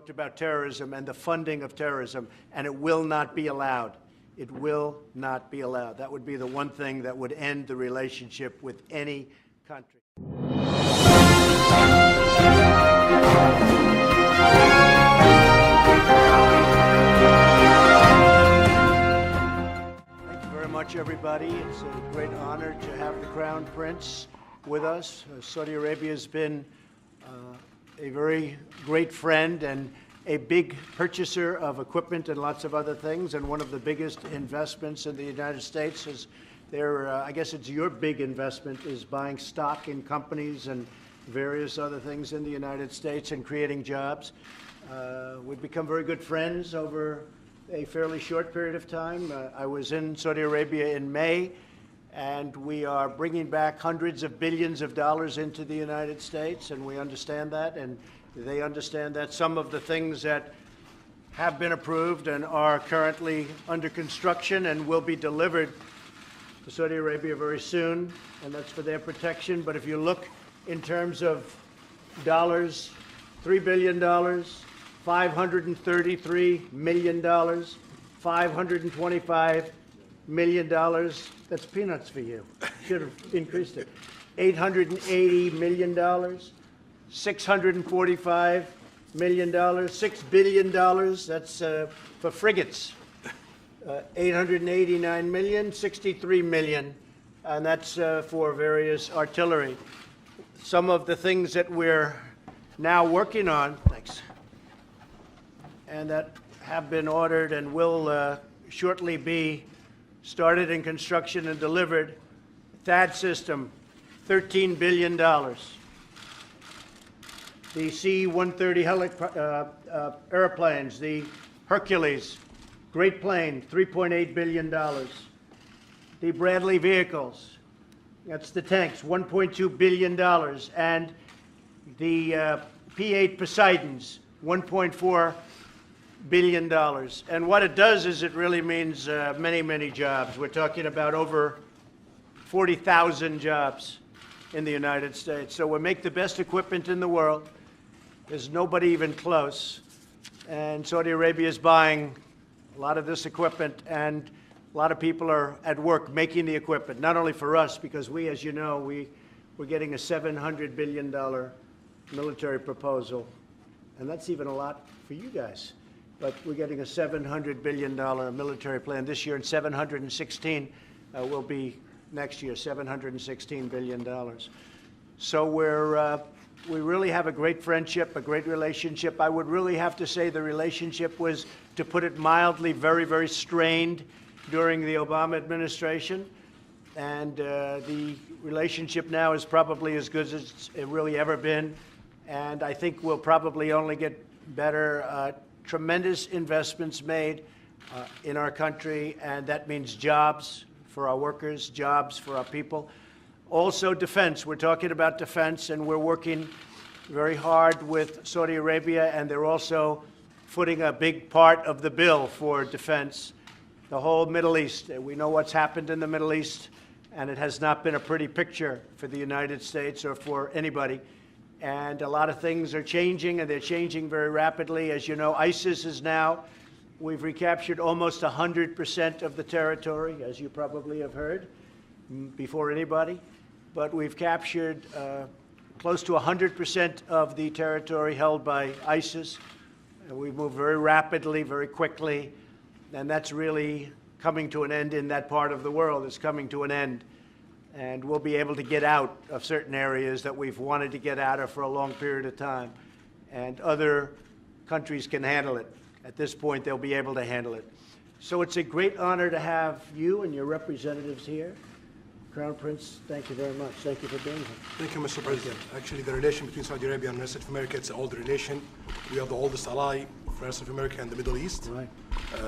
talked about terrorism and the funding of terrorism, and it will not be allowed. It will not be allowed. That would be the one thing that would end the relationship with any country. Thank you very much, everybody. It's a great honor to have the Crown Prince with us. Saudi Arabia has been a very great friend and a big purchaser of equipment and lots of other things, and one of the biggest investments in the United States is I guess it's your big investment, is buying stock in companies and various other things in the United States and creating jobs. We've become very good friends over a fairly short period of time. I was in Saudi Arabia in May, and we are bringing back hundreds of billions of dollars into the United States, and we understand that, and they understand that. Some of the things that have been approved and are currently under construction and will be delivered to Saudi Arabia very soon, and that's for their protection. But if you look in terms of dollars, $3 billion, $533 million, $525 million, that's peanuts for you. Should have increased it. $880 million, $645 million, $6 billion, that's for frigates. 889 million, 63 million, and that's for various artillery. Some of the things that we're now working on, thanks, and that have been ordered and will shortly be started in construction and delivered. THAAD system, $13 billion. The C-130 airplanes, the Hercules, great plane, $3.8 billion. The Bradley vehicles, that's the tanks, $1.2 billion. And the P-8 Poseidons, $1.4 billion. And what it does is it really means many, many jobs. We're talking about over 40,000 jobs in the United States. So we make the best equipment in the world. There's nobody even close. And Saudi Arabia is buying a lot of this equipment, and a lot of people are at work making the equipment, not only for us, because we, as you know, we're getting a $700 billion military proposal, and that's even a lot for you guys. But we're getting a $700 billion military plan this year, and 716 will be next year, $716 billion. So we really have a great friendship, a great relationship. I would really have to say the relationship was, to put it mildly, very, very strained during the Obama administration. And the relationship now is probably as good as it's really ever been. And I think we'll probably only get better. Tremendous investments made in our country, and that means jobs for our workers, jobs for our people. Also defense. We're talking about defense, and we're working very hard with Saudi Arabia, and they're also footing a big part of the bill for defense. The whole Middle East. We know what's happened in the Middle East, and it has not been a pretty picture for the United States or for anybody. And a lot of things are changing, and they're changing very rapidly. As you know, ISIS is now, we've recaptured almost 100% of the territory, as you probably have heard, before anybody. But we've captured close to 100% of the territory held by ISIS. And we've moved very rapidly, very quickly, and that's really coming to an end in that part of the world. It's coming to an end. And we'll be able to get out of certain areas that we've wanted to get out of for a long period of time. And other countries can handle it. At this point, they'll be able to handle it. So it's a great honor to have you and your representatives here. Crown Prince, thank you very much. Thank you for being here. Thank you, Mr. President. Actually, the relation between Saudi Arabia and the rest of America, it's an old relation. We are the oldest ally for the rest of America and the Middle East. Right.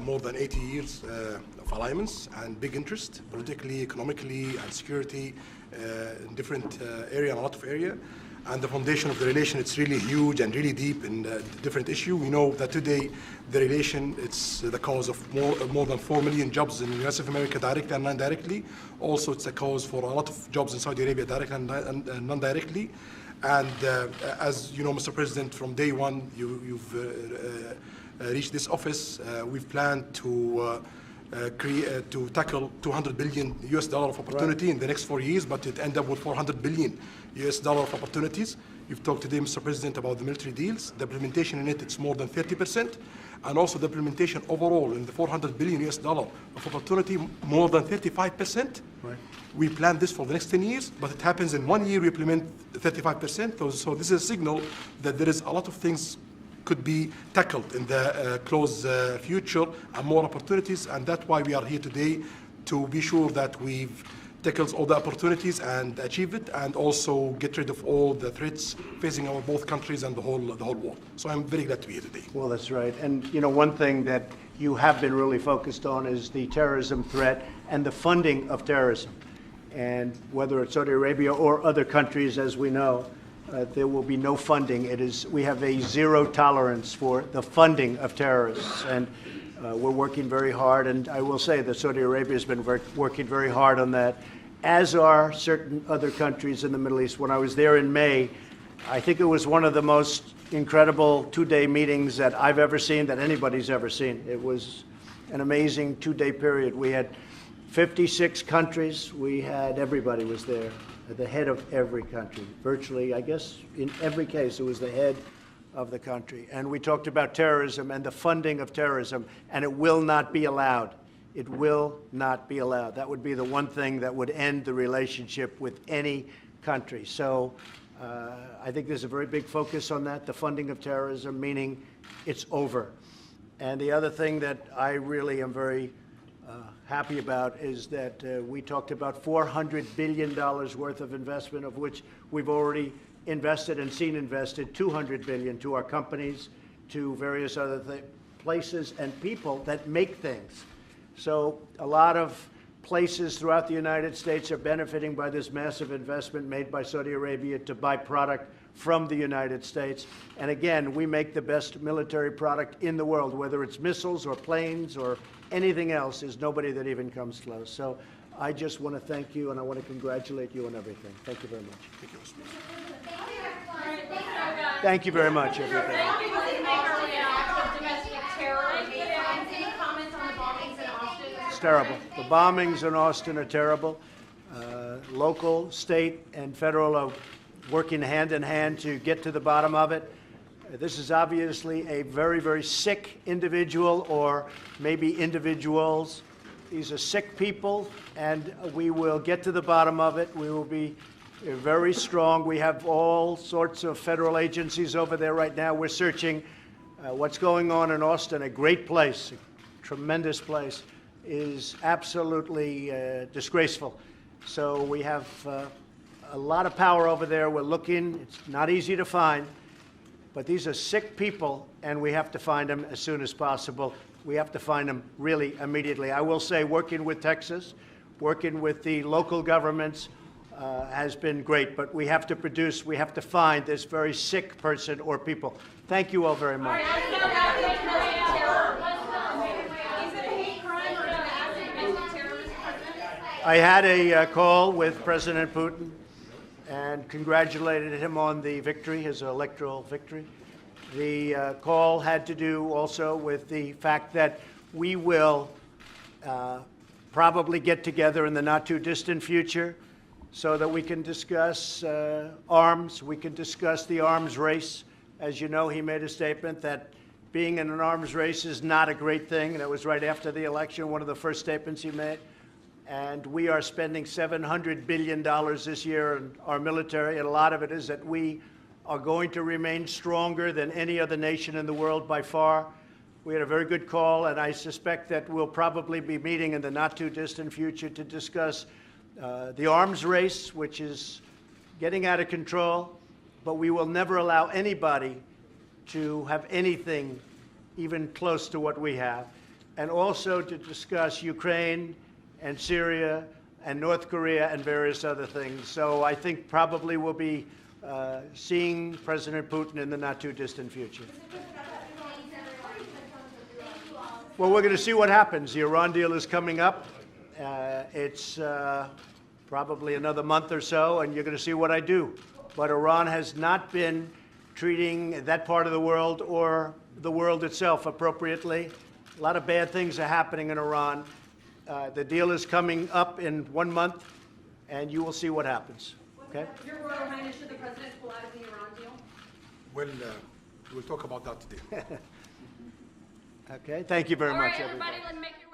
More than 80 years of alliance and big interest, politically, economically, and security in different area and a lot of area. And the foundation of the relation, it's really huge and really deep in different issue. We know that today the relation, it's the cause of more than 4 million jobs in the US of America, directly and non-directly. Also, it's a cause for a lot of jobs in Saudi Arabia, directly and non-directly. And as you know, Mr. President, from day one, you've reached this office. We've planned to to tackle $200 billion of opportunity in the next 4 years, but it end up with $400 billion of opportunities. You've talked today, Mr. President, about the military deals. The implementation in it's more than 30%, and also the implementation overall in the $400 billion of opportunity, more than 35%. Right. We planned this for the next 10 years, but it happens in 1 year we implement 35%. So this is a signal that there is a lot of things could be tackled in the close future and more opportunities, and that's why we are here today, to be sure that we've tackled all the opportunities and achieve it, and also get rid of all the threats facing our both countries and the whole world. So I'm very glad to be here today. Well, that's right. And you know, one thing that you have been really focused on is the terrorism threat and the funding of terrorism. And whether it's Saudi Arabia or other countries, as we know, there will be no funding. We have a zero tolerance for the funding of terrorists, and we're working very hard. And I will say that Saudi Arabia has been working very hard on that, as are certain other countries in the Middle East. When I was there in May, I think it was one of the most incredible two-day meetings that I've ever seen, that anybody's ever seen. It was an amazing two-day period. We had 56 countries. We had, everybody was there. The head of every country, virtually, I guess, in every case, it was the head of the country. And we talked about terrorism and the funding of terrorism, and it will not be allowed. It will not be allowed. That would be the one thing that would end the relationship with any country. So I think there's a very big focus on that, the funding of terrorism, meaning it's over. And the other thing that I really am very happy about is that we talked about $400 billion worth of investment, of which we've already invested and seen invested $200 billion to our companies, to various other places and people that make things. So a lot of places throughout the United States are benefiting by this massive investment made by Saudi Arabia to buy product from the United States. And again, we make the best military product in the world, whether it's missiles or planes or anything else. There's nobody that even comes close. So I just want to thank you, and I want to congratulate you on everything. Thank you very much. Thank you, Mr. Thank you very much, everybody. It's terrible. The bombings in Austin are terrible. Local, state, and federal are working hand in hand to get to the bottom of it. This is obviously a very, very sick individual, or maybe individuals. These are sick people, and we will get to the bottom of it. We will be very strong. We have all sorts of federal agencies over there right now. We're searching. What's going on in Austin, a great place, a tremendous place, is absolutely disgraceful. So we have a lot of power over there. We're looking. It's not easy to find. But these are sick people, and we have to find them as soon as possible. We have to find them really immediately. I will say, working with Texas, working with the local governments has been great. But we have to produce, we have to find this very sick person or people. Thank you all very much. I had a call with President Putin and congratulated him on the victory, his electoral victory. The call had to do also with the fact that we will probably get together in the not-too-distant future so that we can discuss arms, we can discuss the arms race. As you know, he made a statement that being in an arms race is not a great thing. That was right after the election, one of the first statements he made. And we are spending $700 billion this year in our military, and a lot of it is that we are going to remain stronger than any other nation in the world by far. We had a very good call, and I suspect that we'll probably be meeting in the not-too-distant future to discuss the arms race, which is getting out of control, but we will never allow anybody to have anything even close to what we have, and also to discuss Ukraine and Syria and North Korea and various other things. So I think probably we'll be seeing President Putin in the not-too-distant future. Well, we're going to see what happens. The Iran deal is coming up. It's probably another month or so, and you're going to see what I do. but Iran has not been treating that part of the world or the world itself appropriately. A lot of bad things are happening in Iran. The deal is coming up in 1 month, and you will see what happens. Okay? Your Royal Highness, should the president pull out of the Iran deal? Well, we'll talk about that today. Okay, thank you very All much, right, everybody. everybody, let's make it.